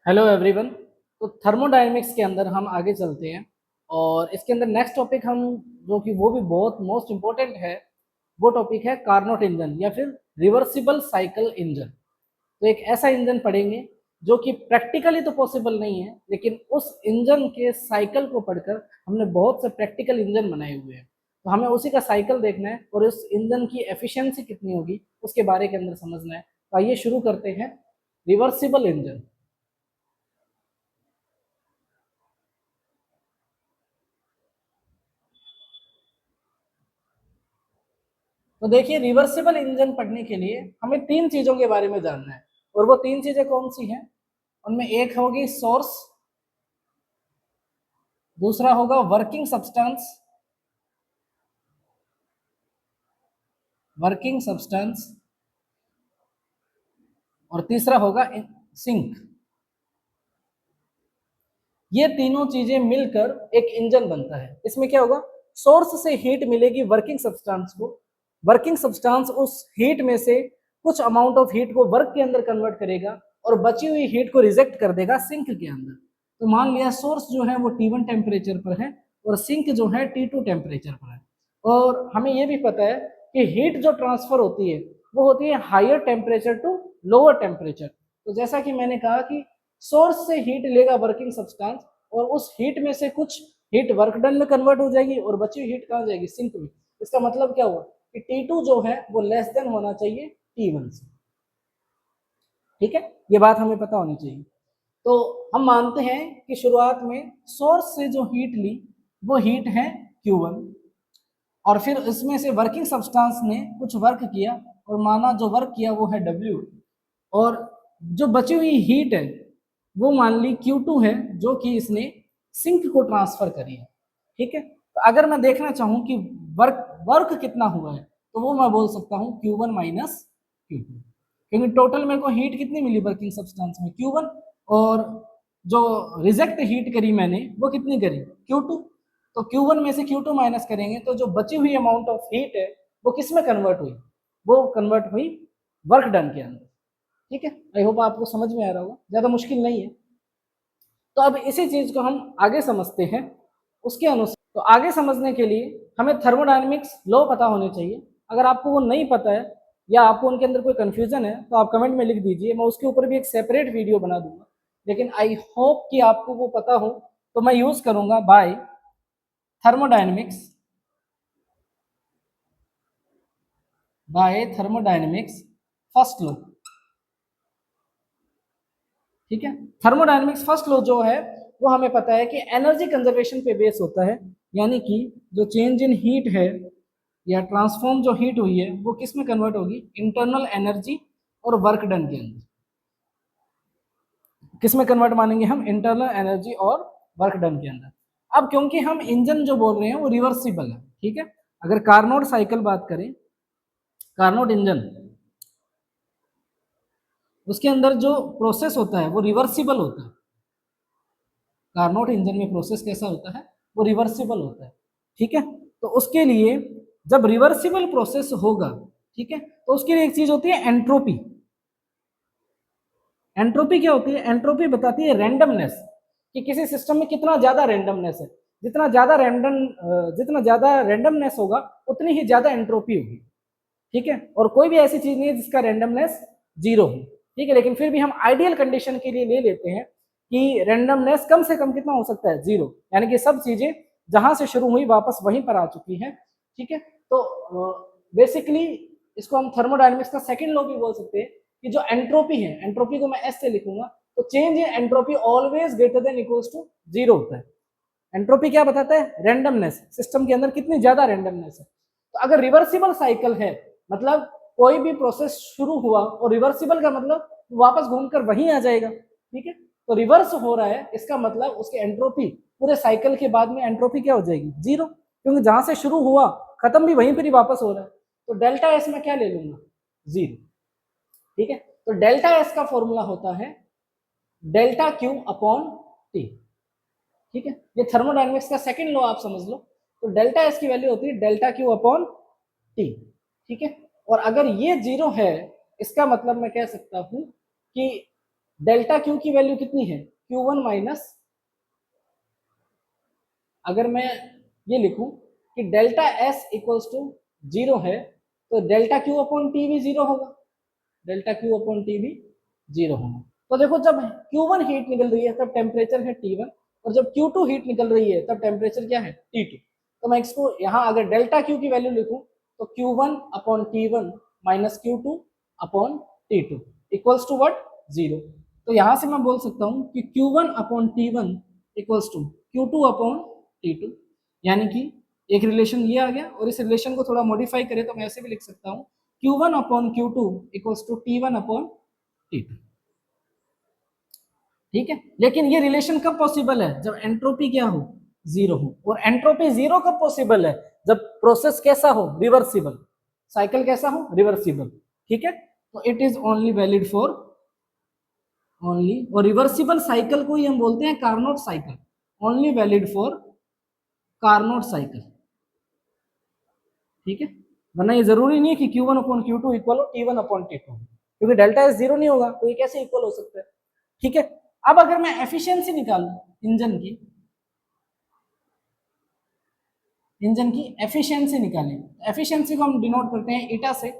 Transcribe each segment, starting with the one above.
Hello everyone. तो thermodynamics के अंदर हम आगे चलते हैं और इसके अंदर नेक्स्ट टॉपिक हम जो कि वो भी बहुत मोस्ट इम्पोर्टेंट है, वो टॉपिक है कार्नोट इंजन या फिर रिवर्सिबल साइकिल इंजन। तो एक ऐसा इंजन पढ़ेंगे जो कि प्रैक्टिकली तो पॉसिबल नहीं है, लेकिन उस इंजन के साइकिल को पढ़कर हमने बहुत से प्रैक्टिकल इंजन बनाए हुए हैं। तो हमें उसी का साइकिल देखना है और उस इंजन की एफिशिएंसी कितनी होगी उसके बारे के अंदर समझना है। तो आइए शुरू करते हैं। Reversible engine. तो देखिए, रिवर्सिबल इंजन पढ़ने के लिए हमें तीन चीजों के बारे में जानना है, और वो तीन चीजें कौन सी हैं? उनमें एक होगी सोर्स, दूसरा होगा वर्किंग सब्सटेंस, वर्किंग सब्सटेंस, और तीसरा होगा सिंक। ये तीनों चीजें मिलकर एक इंजन बनता है। इसमें क्या होगा? सोर्स से हीट मिलेगी वर्किंग सब्सटेंस को, वर्किंग सब्सटेंस उस हीट में से कुछ अमाउंट ऑफ हीट को वर्क के अंदर कन्वर्ट करेगा और बची हुई हीट को रिजेक्ट कर देगा सिंक के अंदर। तो मान लिया सोर्स जो है वो T1 टेम्परेचर पर है और सिंक जो है T2 टेम्परेचर पर है। और हमें ये भी पता है कि हीट जो ट्रांसफर होती है वो होती है higher temperature to lower temperature. तो जैसा कि मैंने कहा कि सोर्स से हीट लेगा वर्किंग सब्सटेंस और उस हीट में से कुछ हीट वर्क डन में कन्वर्ट हो जाएगी और बची हुई हीट कहाँ जाएगी? सिंक में। इसका मतलब क्या हुआ कि T2 जो है वो लेस देन होना चाहिए T1 से। ठीक है, ये बात हमें पता होनी चाहिए। तो हम मानते हैं कि शुरुआत में सोर्स से जो हीट ली वो हीट है Q1, और फिर इसमें से वर्किंग सब्सटेंस ने कुछ वर्क किया और माना जो वर्क किया वो है W, और जो बची हुई हीट है वो मान ली Q2 है जो कि इसने सिंक को ट्रांसफर करी है। ठीक है, तो अगर मैं देखना चाहूं कि वर्क वर्क कितना हुआ है तो वो मैं बोल सकता हूं Q1 माइनस Q2, क्योंकि टोटल मेरे को हीट कितनी मिली वर्किंग सब्सटेंस में? Q1, और जो रिजेक्ट हीट करी मैंने वो कितनी करी? Q2। तो Q1 में से Q2 माइनस करेंगे तो जो बची हुई अमाउंट ऑफ हीट है वो किस में कन्वर्ट हुई? वो कन्वर्ट हुई वर्क डन के अंदर। ठीक है, आई होप आपको समझ में आ रहा होगा, ज्यादा मुश्किल नहीं है। तो अब इसी चीज को हम आगे समझते हैं उसके अनुसार। तो आगे समझने के लिए हमें थर्मोडायनेमिक्स लॉ पता होने चाहिए। अगर आपको वो नहीं पता है या आपको उनके अंदर कोई कंफ्यूजन है तो आप कमेंट में लिख दीजिए, मैं उसके ऊपर भी एक सेपरेट वीडियो बना दूंगा। लेकिन आई होप कि आपको वो पता हो, तो मैं यूज करूंगा बाय थर्मोडायनेमिक्स, फर्स्ट लॉ। ठीक है, थर्मोडायनेमिक्स फर्स्ट लॉ जो है वो हमें पता है कि एनर्जी कंजर्वेशन पे बेस होता है, यानी कि जो चेंज इन हीट है या ट्रांसफॉर्म जो हीट हुई है वो किस में कन्वर्ट होगी? इंटरनल एनर्जी और वर्क डन के अंदर। किस में कन्वर्ट मानेंगे हम? इंटरनल एनर्जी और वर्क डन के अंदर। अब क्योंकि हम इंजन जो बोल रहे हैं वो रिवर्सिबल है, ठीक है, अगर कार्नोट साइकिल बात करें, कार्नोट इंजन, उसके अंदर जो प्रोसेस होता है वो रिवर्सिबल होता है। कार्नोट इंजन में प्रोसेस कैसा होता है? वो रिवर्सिबल होता है। ठीक है, तो उसके लिए जब रिवर्सिबल प्रोसेस होगा, ठीक है, तो उसके लिए एक चीज होती है एंट्रोपी। एंट्रोपी क्या होती है? एंट्रोपी बताती है रैंडमनेस, कि किसी सिस्टम में कितना ज्यादा रैंडमनेस है। जितना ज्यादा रैंडमनेस होगा उतनी ही ज्यादा एंट्रोपी होगी। ठीक है, और कोई भी ऐसी चीज नहीं है जिसका रैंडमनेस जीरो हो। ठीक है, लेकिन फिर भी हम आइडियल कंडीशन के लिए ले लेते हैं कि रैंडमनेस कम से कम कितना हो सकता है? जीरो, यानी कि सब चीजें जहां से शुरू हुई वापस वहीं पर आ चुकी हैं। ठीक है, तो बेसिकली इसको हम थर्मोडायनेमिक्स का सेकंड लॉ भी बोल सकते हैं कि जो एंट्रोपी है, एंट्रोपी को मैं एस से लिखूंगा, तो change in entropy always greater than equals to zero होता है। एंट्रोपी क्या बताता है? रैंडमनेस, सिस्टम के अंदर कितनी ज्यादा रैंडमनेस है। तो अगर रिवर्सिबल साइकिल है, मतलब कोई भी प्रोसेस शुरू हुआ और रिवर्सिबल का मतलब वापस घूमकर वहीं आ जाएगा। ठीक है, तो रिवर्स हो रहा है इसका मतलब उसकी एंट्रोपी पूरे साइकिल के बाद में एंट्रोपी क्या हो जाएगी? जीरो, क्योंकि जहां से शुरू हुआ खत्म भी वहीं पर ही वापस हो रहा है। तो डेल्टा एस में क्या ले लूंगा? जीरो। ठीक है, तो डेल्टा एस का फॉर्मूला होता है डेल्टा क्यू अपॉन टी। ठीक है, ये थर्मोडायनेमिक्स का सेकंड लॉ आप समझ लो। तो डेल्टा एस की वैल्यू होती है डेल्टा क्यू अपॉन टी। ठीक है, और अगर ये जीरो है इसका मतलब मैं कह सकता हूं कि डेल्टा क्यू की वैल्यू कितनी है, Q1 माइनस, अगर मैं ये लिखूं कि डेल्टा एस इक्वल्स टू 0 है तो डेल्टा क्यू अपॉन टी भी 0 होगा, डेल्टा क्यू अपॉन टी भी 0 होगा। तो देखो जब Q1 हीट निकल रही है तब टेम्परेचर है T1, और जब Q2 हीट निकल रही है तब टेम्परेचर क्या है T2। तो मैं इसको यहाँ अगर डेल्टा क्यू की वैल्यू लिखूं तो Q1 upon T1 minus Q2 upon T2 equals to what, 0। तो यहाँ से मैं बोल सकता हूँ कि Q1 upon T1 equals to Q2 upon T2, यानी कि एक रिलेशन ये आ गया, और इस रिलेशन को थोड़ा मॉडिफाई करें तो मैं ऐसे भी लिख सकता हूँ Q1 upon Q2 equals to T1 upon T2। ठीक है, लेकिन ये रिलेशन कब पॉसिबल है, जब एंट्रोपी क्या हो, 0 हो। और एंट्रोपी 0 कब पॉसिबल है, जब प्रोसेस कैसा हो, रिवर्सिबल, साइकिल कैसा हो, रिवर्सिबल। ठीक है, तो it is only valid for only, और रिवर्सिबल साइकिल को ही हम बोलते हैं Carnot cycle, only valid for Carnot cycle. ठीक है, वरना ये जरूरी नहीं है कि Q1 अपॉन Q2 इक्वल हो T1 अपॉन T2, क्योंकि डेल्टा एस 0 नहीं होगा तो ये कैसे इक्वल हो सकता है। ठीक है, अब अगर मैं एफिशिएंसी निकालूं इंजन की एफिशिएंसी निकालें, एफिशिएंसी को हम डिनोट करते हैं ईटा से।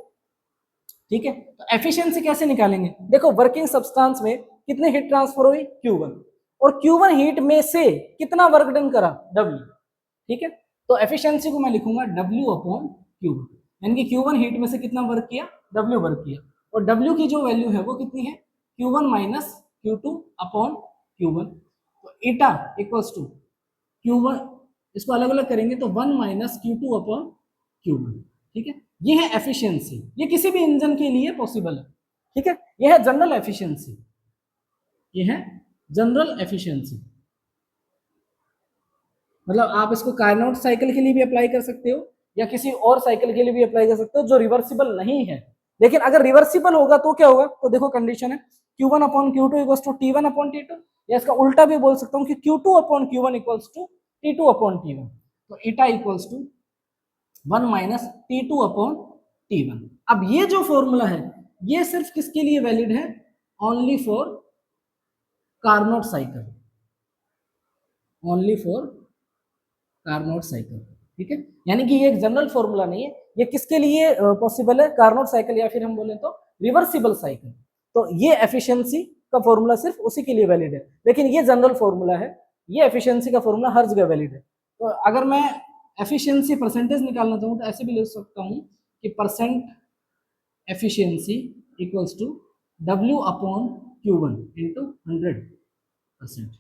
ठीक है, तो एफिशिएंसी कैसे निकालेंगे, देखो वर्किंग सब्सटेंस में कितने हीट ट्रांसफर हुई, Q1, और Q1 हीट में से कितना वर्क डन करा, W। ठीक है, तो एफिशिएंसी को मैं लिखूंगा W अपॉन Q1, यानी कि Q1 हीट में से कितना वर्क किया, W वर्क किया, और W की जो वैल्यू है वो कितनी है, Q1 minus Q2 upon Q1। तो ईटा इक्वल्स टू Q1, इसको अलग अलग करेंगे तो 1 माइनस Q2 अपॉन Q1। ठीक है, ये है एफिशिएंसी, ये किसी भी इंजन के लिए पॉसिबल है। ठीक है, ये है जनरल एफिशिएंसी, ये है जनरल एफिशिएंसी। मतलब आप इसको कार्नोट साइकिल के लिए भी अप्लाई कर सकते हो या किसी और साइकिल के लिए भी अप्लाई कर सकते हो जो रिवर्सिबल नहीं है। लेकिन अगर रिवर्सिबल होगा तो क्या होगा, तो देखो कंडीशन है Q1 upon Q2 equals to T1 upon T2, या इसका उल्टा भी बोल सकता हूँ कि Q2 upon Q1 equals to T2 upon T1। तो eta equals to 1 minus T2 upon T1। अब ये जो फॉर्मूला है ये सिर्फ किसके लिए वैलिड है, only for Carnot cycle, only for Carnot cycle. ठीक है, यानी कि ये एक जनरल फॉर्मूला नहीं है, ये किसके लिए पॉसिबल है, कार्नोट साइकिल या फिर हम बोले तो रिवर्सिबल साइकिल। तो ये एफिशिएंसी का फॉर्मूला सिर्फ उसी के लिए वैलिड है, लेकिन ये जनरल फॉर्मूला है, ये एफिशिएंसी का फॉर्मूला हर जगह वैलिड है। तो अगर मैं एफिशिएंसी परसेंटेज निकालना चाहूँ तो ऐसे भी लिख सकता हूँ कि percent efficiency equals to W upon Q1 into 100%।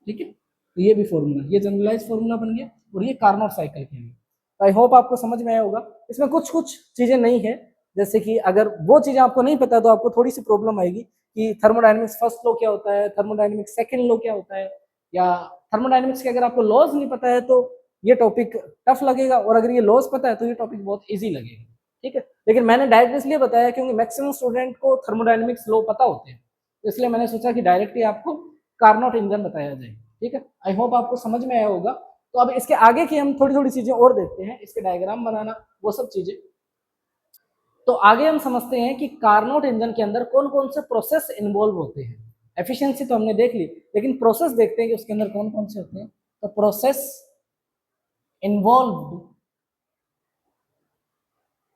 ठीक है, तो ये भी फॉर्मूला, ये जनरलाइज फॉर्मूला बन गया, और ये कार्नोट साइकिल के लिए। तो आई होप आपको समझ में आया होगा। इसमें कुछ कुछ चीजें नहीं है, जैसे कि अगर वो चीजें आपको नहीं पता तो आपको थोड़ी सी प्रॉब्लम आएगी कि थर्मोडायनेमिक्स फर्स्ट लॉ क्या होता है, थर्मोडायनेमिक्स सेकंड लॉ क्या होता है, या थर्मोडायनेमिक्स के अगर आपको लॉज नहीं पता है तो ये टॉपिक टफ लगेगा, और अगर ये लॉज पता है तो ये टॉपिक बहुत ईजी लगेगा। ठीक है, लेकिन मैंने डायरेक्ट इसलिए बताया क्योंकि मैक्सिमम स्टूडेंट को थर्मोडायनेमिक्स लॉ पता होते हैं, तो इसलिए मैंने सोचा कि डायरेक्टली आपको कार्नोट इंजन बताया जाए। ठीक है, आई होप आपको समझ में आया होगा। तो अब इसके आगे की हम थोड़ी थोड़ी चीजें और देखते हैं, इसके डायग्राम बनाना वो सब चीजें। तो आगे हम समझते हैं कि कार्नोट इंजन के अंदर कौन कौन से प्रोसेस इन्वॉल्व होते हैं। एफिशिएंसी तो हमने देख ली, लेकिन प्रोसेस देखते हैं कि उसके अंदर कौन कौन से होते हैं। तो process involve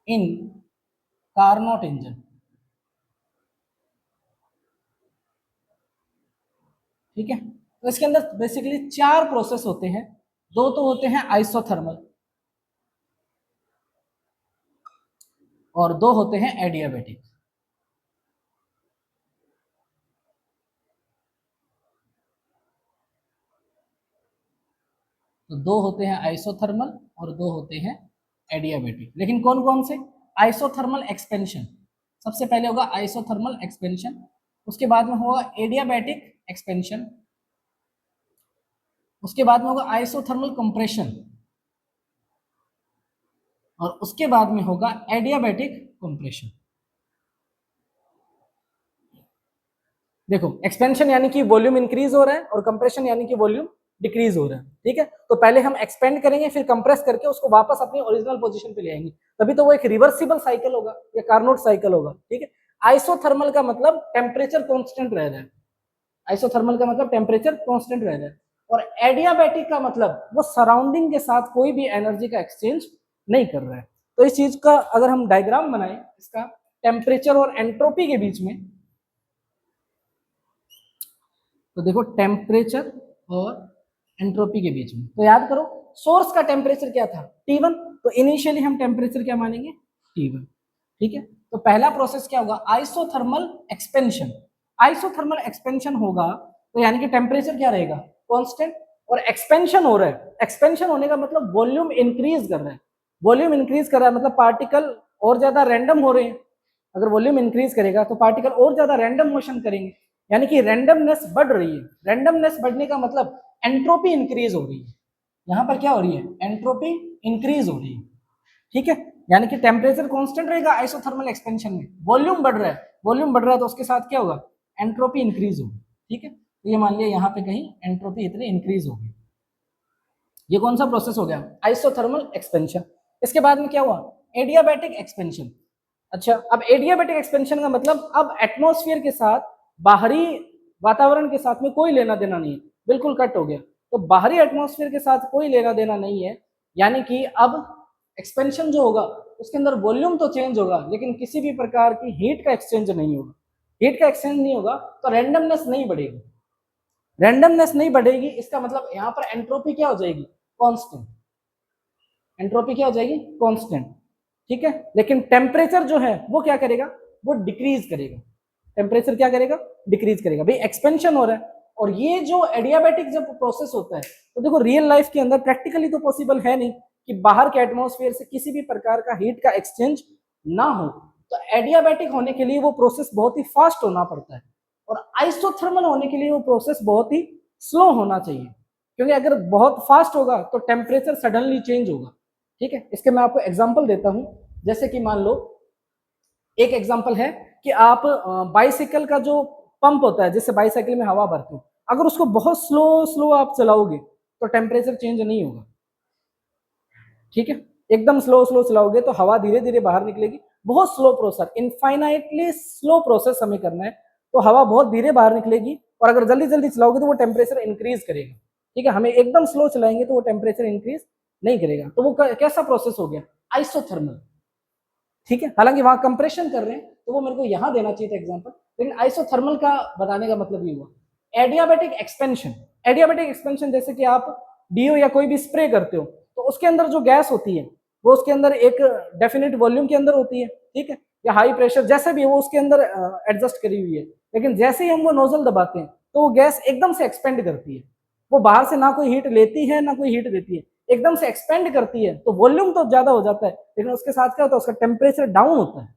in Carnot engine. ठीक है, तो इसके अंदर बेसिकली 4 प्रोसेस होते हैं, 2 तो होते हैं आइसोथर्मल और 2 होते हैं एडियाबैटिक। तो 2 होते हैं आइसोथर्मल और 2 होते हैं एडियाबैटिक। लेकिन कौन कौन से, आइसोथर्मल एक्सपेंशन, सबसे पहले होगा आइसोथर्मल एक्सपेंशन, उसके बाद में होगा एडियाबैटिक एक्सपेंशन, उसके बाद में होगा आइसोथर्मल कंप्रेशन, और उसके बाद में होगा एडियाबैटिक कंप्रेशन। देखो एक्सपेंशन यानी कि वॉल्यूम इंक्रीज हो रहा है और कंप्रेशन यानी कि वॉल्यूम डिक्रीज हो रहा है। ठीक है, तो पहले हम एक्सपेंड करेंगे फिर कंप्रेस करके उसको वापस अपनी ओरिजिनल पोजीशन पे ले आएंगे, तभी तो वो एक रिवर्सिबल साइकिल होगा या कार्नोट साइकिल होगा। ठीक है, आइसोथर्मल का मतलब टेम्परेचर कांस्टेंट रह रहा है, आइसोथर्मल का मतलब टेम्परेचर कांस्टेंट रह रहा है, और एडियाबैटिक का मतलब वो सराउंडिंग के साथ कोई भी एनर्जी का एक्सचेंज नहीं कर रहा है। तो इस चीज का अगर हम डायग्राम बनाएं इसका टेम्परेचर और एंट्रोपी के बीच में, तो देखो टेम्परेचर और एंट्रोपी के बीच में, तो याद करो सोर्स का टेम्परेचर क्या था T1, तो इनिशियली हम टेम्परेचर क्या मानेंगे T1, ठीक है। तो पहला प्रोसेस क्या होगा, आइसोथर्मल एक्सपेंशन, आइसोथर्मल एक्सपेंशन होगा तो यानी कि टेम्परेचर क्या रहेगा कांस्टेंट, और एक्सपेंशन हो रहा है, एक्सपेंशन होने का मतलब वॉल्यूम इंक्रीज कर रहा है, वॉल्यूम इंक्रीज कर रहा है मतलब पार्टिकल और ज्यादा रैंडम हो रहे हैं, अगर वॉल्यूम इंक्रीज करेगा तो पार्टिकल और ज्यादा रैंडम मोशन करेंगे, यानी कि रैंडमनेस बढ़ रही है, रैंडमनेस बढ़ने का मतलब एंट्रोपी इंक्रीज हो रही है, यहाँ पर क्या हो रही है एंट्रोपी इंक्रीज हो रही है, ठीक है। यानी कि टेम्परेचर कांस्टेंट रहेगा आइसोथर्मल एक्सपेंशन में, वॉल्यूम बढ़ रहा है, वॉल्यूम बढ़ रहा है तो उसके साथ क्या होगा एंट्रोपी इंक्रीज होगी, ठीक है। तो ये मान लिया यहाँ पे कहीं एंट्रोपी इतनी इंक्रीज होगी, ये कौन सा प्रोसेस हो गया आइसोथर्मल एक्सपेंशन। इसके बाद में क्या हुआ एडियाबैटिक एक्सपेंशन। अच्छा, अब एडियाबैटिक एक्सपेंशन का मतलब अब एटमॉस्फेयर के साथ बाहरी वातावरण के साथ में कोई लेना देना नहीं है, बिल्कुल कट हो गया, तो बाहरी एटमॉस्फेयर के साथ कोई लेना देना नहीं है, यानी कि अब एक्सपेंशन जो होगा उसके अंदर वॉल्यूम तो चेंज होगा लेकिन किसी भी प्रकार की हीट का एक्सचेंज नहीं होगा, हीट का एक्सचेंज नहीं होगा तो रैंडमनेस नहीं बढ़ेगी, रैंडमनेस नहीं बढ़ेगी, इसका मतलब यहाँ पर एंट्रोपी क्या हो जाएगी कांस्टेंट, एंट्रोपी क्या हो जाएगी कांस्टेंट, ठीक है। लेकिन टेम्परेचर जो है वो क्या करेगा वो डिक्रीज करेगा, टेम्परेचर क्या करेगा डिक्रीज करेगा, भाई एक्सपेंशन हो रहा है। और ये जो एडियाबैटिक जब प्रोसेस होता है तो देखो रियल लाइफ के अंदर प्रैक्टिकली तो पॉसिबल है नहीं कि बाहर के एटमॉस्फेयर से किसी भी प्रकार का हीट का एक्सचेंज ना हो, तो एडियाबैटिक होने के लिए वो प्रोसेस बहुत ही फास्ट होना पड़ता है, और आइसोथर्मल होने के लिए वो प्रोसेस बहुत ही स्लो होना चाहिए, क्योंकि अगर बहुत फास्ट होगा तो टेम्परेचर सडनली चेंज होगा, ठीक है। इसके मैं आपको एग्जांपल देता हूं, जैसे कि मान लो एक एग्जांपल है कि आप बाइसाइकिल का जो पंप होता है जिससे बाइसाइकिल में हवा भरते हो, अगर उसको बहुत स्लो स्लो आप चलाओगे तो टेम्परेचर चेंज नहीं होगा, ठीक है। एकदम स्लो स्लो चलाओगे तो हवा धीरे धीरे बाहर निकलेगी, बहुत slow process, infinitely slow process हमें करना है, तो हवा बहुत धीरे बाहर निकलेगी, और अगर जल्दी जल्दी चलाओगे तो वो टेम्परेचर इंक्रीज करेगा, ठीक है। हमें एकदम स्लो चलाएंगे तो वो टेम्परेचर इंक्रीज नहीं करेगा, तो वो कैसा प्रोसेस हो गया आइसोथर्मल, ठीक है। हालांकि वहां कंप्रेशन कर रहे हैं तो वो मेरे को यहां देना चाहिए था एग्जांपल, लेकिन आइसोथर्मल का बताने का मतलब ये हुआ। एडियाबैटिक एक्सपेंशन, एडियाबैटिक एक्सपेंशन जैसे कि आप डीओ या कोई भी स्प्रे करते हो तो उसके अंदर जो गैस होती है वो उसके अंदर एक डेफिनेट वॉल्यूम के अंदर होती है, ठीक है, या हाई प्रेशर जैसे भी वो उसके अंदर एडजस्ट करी हुई है, लेकिन जैसे ही हम वो नोजल दबाते हैं तो वो गैस एकदम से एक्सपेंड करती है, वो बाहर से ना कोई हीट लेती है ना कोई हीट देती है, एकदम से एक्सपेंड करती है, तो वॉल्यूम तो ज्यादा हो जाता है लेकिन उसके साथ क्या होता है उसका टेम्परेचर डाउन होता है,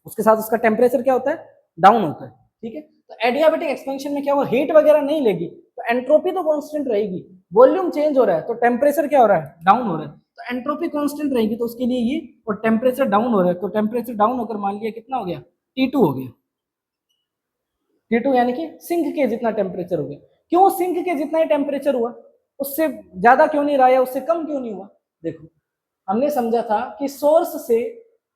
उसके साथ उसका टेम्परेचर क्या होता है डाउन होता है, ठीक है। तो एडियाबैटिक एक्सपेंशन में क्या हुआ हीट वगैरह नहीं लेगी तो एंट्रोपी तो कांस्टेंट रहेगी, वॉल्यूम चेंज हो रहा है तो टेम्परेचर क्या हो रहा है डाउन हो रहा है, तो एंट्रोपी कांस्टेंट रहेगी तो उसके लिए ये, और टेम्परेचर डाउन हो रहा है तो टेम्परेचर डाउन होकर मान लिया कितना हो गया T2 हो गया, T2 यानी कि सिंक के जितना टेम्परेचर हो गया। क्यों सिंक के जितना ही टेम्परेचर हुआ, उससे ज्यादा क्यों नहीं रहा या उससे कम क्यों नहीं हुआ, देखो हमने समझा था कि सोर्स से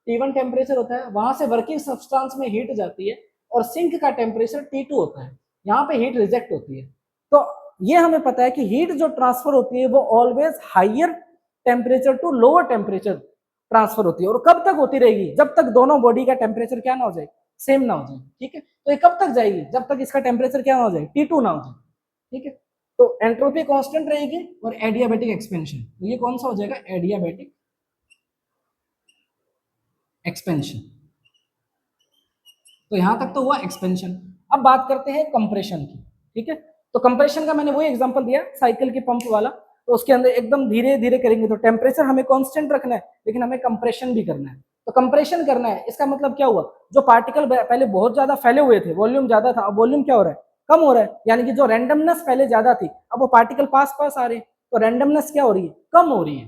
T1 टेम्परेचर होता है, वहां से वर्किंग सब्सटेंस में हीट जाती है, और सिंक का टेम्परेचर T2 होता है, यहाँ पे हीट रिजेक्ट होती है। तो ये हमें पता है कि हीट जो ट्रांसफर होती है वो always higher temperature to lower temperature transfer होती है, और कब तक होती रहेगी जब तक दोनों बॉडी का टेम्परेचर क्या ना हो जाए सेम ना हो जाए, ठीक है। तो ये कब तक जाएगी जब तक इसका टेम्परेचर क्या ना हो जाए T2 ना हो जाए, ठीक है। तो एंट्रोपी कांस्टेंट रहेगी और एडियाबैटिक एक्सपेंशन, तो ये कौन सा हो जाएगा एडियाबैटिक एक्सपेंशन, तो यहां तक तो हुआ एक्सपेंशन। अब बात करते हैं कंप्रेशन की, ठीक है। तो कंप्रेशन का मैंने वही एग्जांपल दिया साइकिल के पंप वाला, तो उसके अंदर एकदम धीरे धीरे करेंगे तो टेम्परेचर हमें कांस्टेंट रखना है लेकिन हमें कंप्रेशन भी करना है, तो कंप्रेशन करना है इसका मतलब क्या हुआ जो पार्टिकल पहले बहुत ज्यादा फैले हुए थे वॉल्यूम ज्यादा था, अब वॉल्यूम क्या हो रहा है कम हो रहा है, यानी कि जो रैंडमनेस पहले ज्यादा थी अब वो पार्टिकल पास पास आ रहे हैं, तो रैंडमनेस क्या हो रही है कम हो रही है,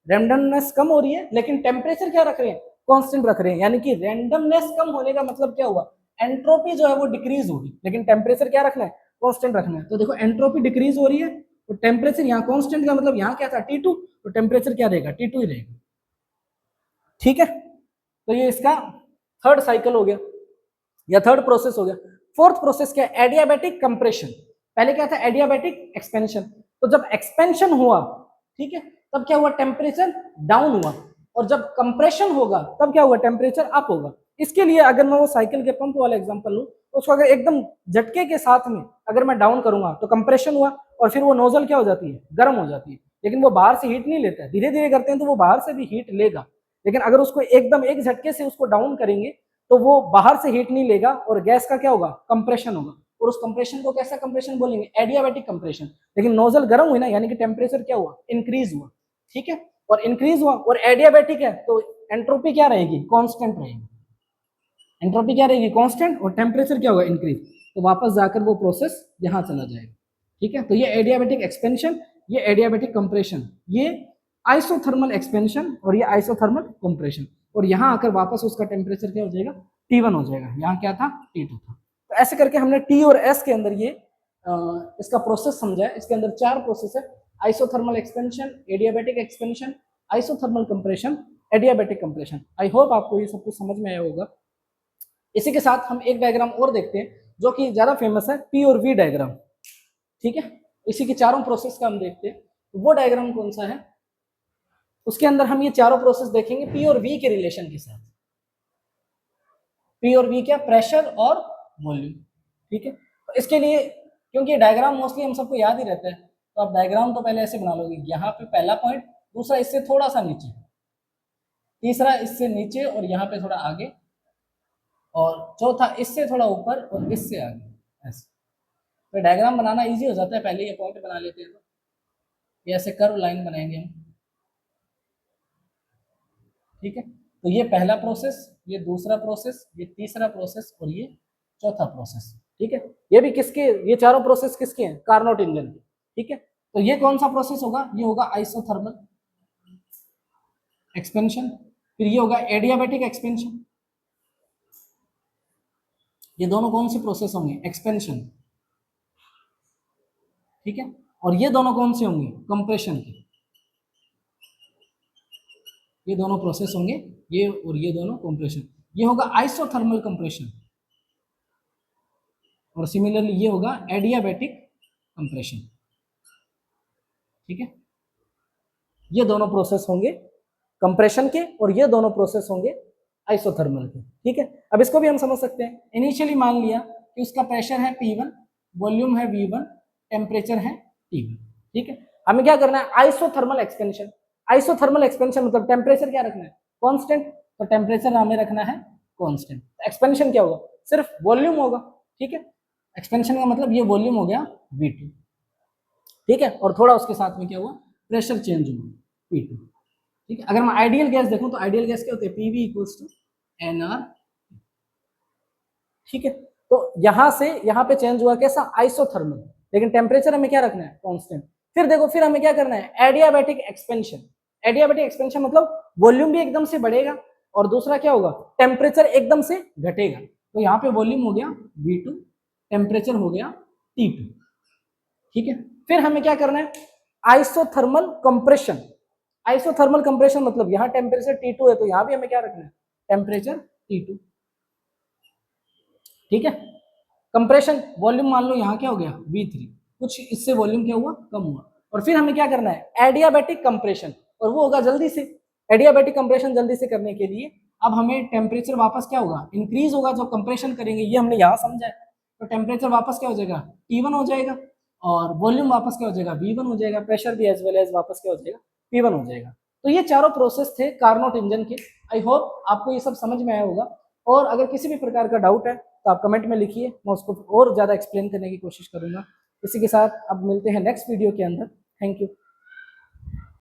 रैंडमनेस कम हो रही है लेकिन टेम्परेचर क्या रख रहे हैं कांस्टेंट रख रहे हैं, यानी कि रैंडमनेस कम होने का मतलब क्या हुआ एंट्रोपी जो है वो डिक्रीज होगी लेकिन टेम्परेचर क्या रखना है कांस्टेंट रखना है। तो देखो एंट्रोपी डिक्रीज हो रही है तो टेम्परेचर यहाँ कांस्टेंट का मतलब यहाँ क्या था T2, तो टेम्परेचर क्या रहेगा T2 ही रहेगा, ठीक है। तो ये इसका थर्ड साइकिल हो गया। या थर्ड प्रोसेस हो गया। फोर्थ प्रोसेस क्या है, एडियाबैटिक कंप्रेशन। पहले क्या था, एडियाबैटिक एक्सपेंशन। तो जब एक्सपेंशन हुआ, ठीक है, तब क्या हुआ, टेम्परेचर डाउन हुआ, और जब कंप्रेशन होगा तब क्या हुआ, टेम्परेचर अप होगा। इसके लिए अगर मैं वो साइकिल के पंप वाला एग्जांपल लूं, तो उसको अगर एकदम झटके के साथ में अगर मैं डाउन करूंगा तो कंप्रेशन हुआ, और फिर वो नोजल क्या हो जाती है, गर्म हो जाती है, लेकिन वो बाहर से हीट नहीं लेता है। धीरे धीरे करते हैं तो वो बाहर से भी हीट लेगा, लेकिन अगर उसको एकदम एक झटके से उसको डाउन करेंगे तो वो बाहर से हीट नहीं लेगा, और गैस का क्या होगा, कंप्रेशन होगा। और उस कंप्रेशन को कैसा कंप्रेशन बोलेंगे, एडियाबैटिक कंप्रेशन। लेकिन नोजल गर्म हुई ना, यानी कि टेम्परेचर क्या हुआ, इंक्रीज हुआ, ठीक है, और इंक्रीज हुआ और एडियाबैटिक है तो एंट्रोपी क्या रहेगी, कांस्टेंट रहेगी। एंट्रोपी क्या रहेगी, कांस्टेंट, और टेम्परेचर क्या होगा, इंक्रीज। तो वापस जाकर वो प्रोसेस यहाँ चला जाएगा, ठीक है। तो ये एडियाबैटिक एक्सपेंशन, ये एडियाबैटिक कंप्रेशन, ये आइसोथर्मल एक्सपेंशन, और ये आइसोथर्मल कंप्रेशन। और यहाँ आकर वापस उसका टेम्परेचर क्या हो जाएगा, T1 हो जाएगा। यहाँ क्या था, T2 था। तो ऐसे करके हमने T और S के अंदर ये इसका प्रोसेस समझा है। इसके अंदर 4 प्रोसेस है, isothermal expansion, adiabatic expansion, isothermal compression, adiabatic compression. I hope आपको ये सब कुछ समझ में आया होगा। इसी के साथ हम एक डायग्राम और देखते हैं जो कि ज्यादा फेमस है, P और V डायग्राम, ठीक है। इसी के चारों प्रोसेस का हम देखते हैं। वो डायग्राम कौन सा है, उसके अंदर हम ये चारों प्रोसेस देखेंगे P और V के रिलेशन के साथ। P और V क्या, प्रेशर और वॉल्यूम, ठीक है। तो इसके लिए, क्योंकि डायग्राम मोस्टली हम सबको याद ही रहता है, तो आप डायग्राम तो पहले ऐसे बना लोगे, यहाँ पे पहला पॉइंट, दूसरा इससे थोड़ा सा नीचे, तीसरा इससे नीचे और यहाँ पे थोड़ा आगे, और चौथा इससे थोड़ा ऊपर और इससे आगे, ऐसे। तो डायग्राम बनाना इजी हो जाता है, पहले ये पॉइंट बना लेते हैं तो ये ऐसे कर्व लाइन बनाएंगे हम, ठीक है। तो ये पहला प्रोसेस, ये दूसरा प्रोसेस, ये तीसरा प्रोसेस और ये चौथा प्रोसेस, ठीक है। ये भी किसके, ये चारों प्रोसेस किसके हैं, कार्नोट इंजन के, ठीक है। तो ये कौन सा प्रोसेस होगा, ये होगा आइसोथर्मल एक्सपेंशन, फिर ये होगा एडियाबैटिक एक्सपेंशन। ये दोनों कौन से प्रोसेस होंगे, एक्सपेंशन, ठीक है। और ये दोनों कौन से होंगे, कंप्रेशन के। ये दोनों प्रोसेस होंगे, ये और ये दोनों कंप्रेशन। ये होगा आइसोथर्मल कंप्रेशन, और सिमिलरली ये होगा एडियाबैटिक कंप्रेशन, ठीक है। ये दोनों प्रोसेस होंगे कंप्रेशन के, और ये दोनों प्रोसेस होंगे आइसोथर्मल के, ठीक है। अब इसको भी हम समझ सकते हैं। इनिशियली मान लिया कि उसका प्रेशर है P1, वॉल्यूम है V1, टेम्परेचर है T1, ठीक है। हमें क्या करना है, आइसोथर्मल एक्सपेंशन। आइसोथर्मल एक्सपेंशन मतलब टेम्परेचर क्या रखना है, कांस्टेंट, तो टेम्परेचर हमें रखना है कांस्टेंट। एक्सपेंशन क्या होगा, सिर्फ वॉल्यूम होगा, ठीक है। एक्सपेंशन का मतलब ये वॉल्यूम हो गया V2, ठीक है, और थोड़ा उसके साथ में क्या हुआ, प्रेशर चेंज हुआ P2, ठीक है। अगर मैं आइडियल गैस देखूं तो आइडियल गैस क्या होती है, PV इक्वल्स टू NR, ठीक है। तो यहां से यहां पे चेंज हुआ कैसा, आइसोथर्मल, लेकिन टेम्परेचर हमें क्या रखना है, कांस्टेंट। फिर देखो, फिर हमें क्या करना है, एडियाबैटिक एक्सपेंशन। एडियाबैटिक एक्सपेंशन मतलब वॉल्यूम भी एकदम से बढ़ेगा, और दूसरा क्या होगा, टेम्परेचर एकदम से घटेगा। तो यहाँ पे वॉल्यूम हो गया V2, टेम्परेचर हो गया T2, ठीक है। फिर हमें क्या करना है, आइसोथर्मल कंप्रेशन। आइसोथर्मल कंप्रेशन मतलब यहाँ टेम्परेचर T2 है, तो यहाँ भी हमें क्या रखना है, टेम्परेचर T2, ठीक है। कंप्रेशन, वॉल्यूम मान लो यहाँ क्या हो गया V3, कुछ इससे वॉल्यूम क्या हुआ, कम हुआ। और फिर हमें क्या करना है, एडियाबैटिक कंप्रेशन, और वो होगा जल्दी से। एडियाबैटिक कंप्रेशन जल्दी से करने के लिए अब हमें टेम्परेचर वापस क्या होगा, इंक्रीज होगा। जब कंप्रेशन करेंगे, ये हमने यहाँ समझा है, तो टेम्परेचर वापस क्या हो जाएगा, T1 हो जाएगा, और वॉल्यूम वापस क्या हो जाएगा, V1 हो जाएगा। प्रेशर भी एज वेल एज वापस क्या हो जाएगा, P1 हो जाएगा। तो ये चारों प्रोसेस थे कार्नोट इंजन के। आई होप आपको ये सब समझ में आया होगा, और अगर किसी भी प्रकार का डाउट है तो आप कमेंट में लिखिए, मैं उसको और ज़्यादा एक्सप्लेन करने की कोशिश करूँगा। इसी के साथ अब मिलते हैं नेक्स्ट वीडियो के अंदर। Thank you.